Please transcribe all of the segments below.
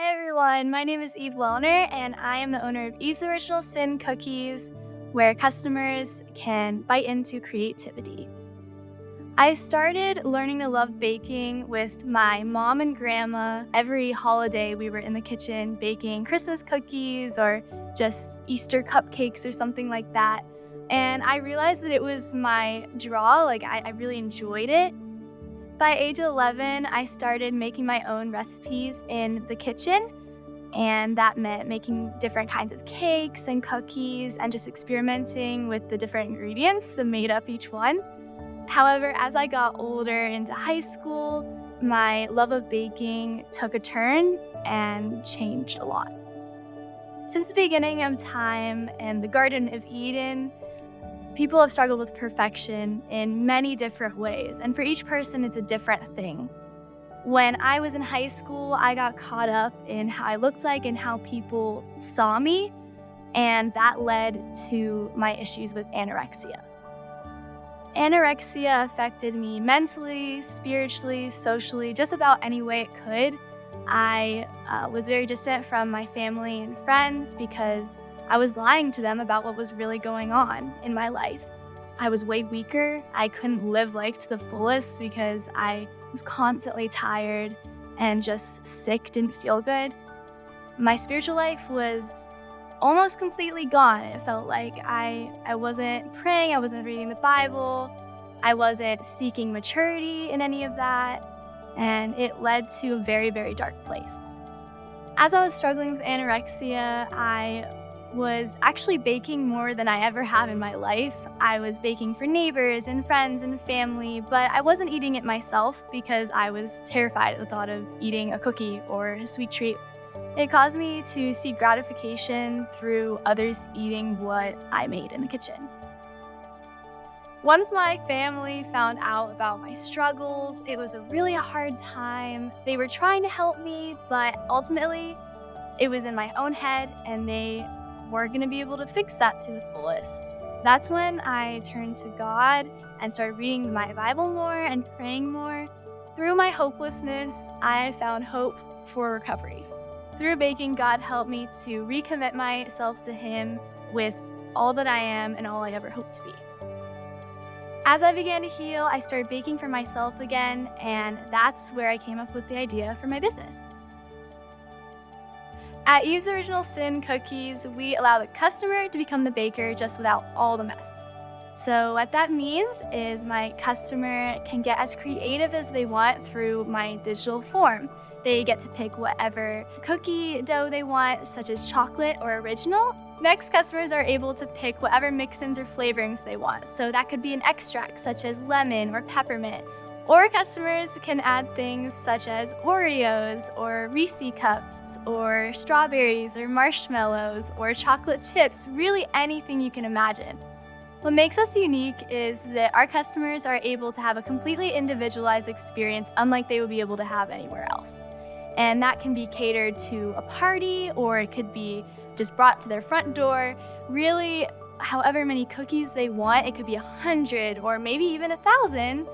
Hi everyone, my name is Eve Wellner and I am the owner of Eve's Original Sin Cookies, where customers can bite into creativity. I started learning to love baking with my mom and grandma. Every holiday we were in the kitchen baking Christmas cookies or just Easter cupcakes or something like that. And I realized that it was my draw, I really enjoyed it. By age 11, I started making my own recipes in the kitchen, and that meant making different kinds of cakes and cookies and just experimenting with the different ingredients that made up each one. However, as I got older into high school, my love of baking took a turn and changed a lot. Since the beginning of time and the Garden of Eden, people have struggled with perfection in many different ways, and for each person, it's a different thing. When I was in high school, I got caught up in how I looked like and how people saw me, and that led to my issues with anorexia. Anorexia affected me mentally, spiritually, socially, just about any way it could. I was very distant from my family and friends because I was lying to them about what was really going on in my life. I was way weaker. I couldn't live life to the fullest because I was constantly tired and just sick, didn't feel good. My spiritual life was almost completely gone. It felt like I wasn't praying, I wasn't reading the Bible, I wasn't seeking maturity in any of that, and it led to a very, very dark place. As I was struggling with anorexia, I was actually baking more than I ever have in my life. I was baking for neighbors and friends and family, but I wasn't eating it myself because I was terrified at the thought of eating a cookie or a sweet treat. It caused me to seek gratification through others eating what I made in the kitchen. Once my family found out about my struggles, it was a really hard time. They were trying to help me, but ultimately, it was in my own head, and they weren't going to be able to fix that to the fullest. That's when I turned to God and started reading my Bible more and praying more. Through my hopelessness, I found hope for recovery. Through baking, God helped me to recommit myself to Him with all that I am and all I ever hoped to be. As I began to heal, I started baking for myself again, and that's where I came up with the idea for my business. At Eve's Original Sin Cookies, we allow the customer to become the baker just without all the mess. So what that means is my customer can get as creative as they want through my digital form. They get to pick whatever cookie dough they want, such as chocolate or original. Next, customers are able to pick whatever mix-ins or flavorings they want. So that could be an extract such as lemon or peppermint. Or customers can add things such as Oreos or Reese cups or strawberries or marshmallows or chocolate chips, really anything you can imagine. What makes us unique is that our customers are able to have a completely individualized experience unlike they would be able to have anywhere else. And that can be catered to a party, or it could be just brought to their front door. Really, however many cookies they want, it could be 100 or maybe even 1,000.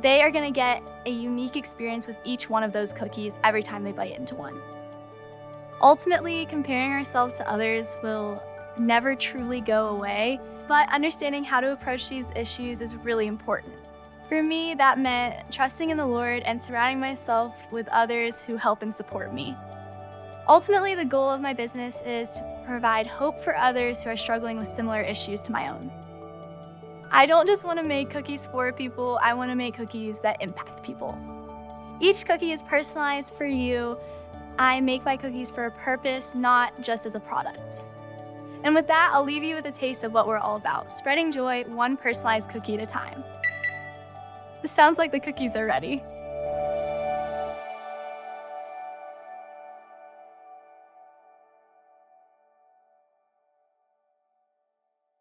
They are gonna get a unique experience with each one of those cookies every time they bite into one. Ultimately, comparing ourselves to others will never truly go away, but understanding how to approach these issues is really important. For me, that meant trusting in the Lord and surrounding myself with others who help and support me. Ultimately, the goal of my business is to provide hope for others who are struggling with similar issues to my own. I don't just want to make cookies for people, I want to make cookies that impact people. Each cookie is personalized for you. I make my cookies for a purpose, not just as a product. And with that, I'll leave you with a taste of what we're all about, spreading joy one personalized cookie at a time. It sounds like the cookies are ready.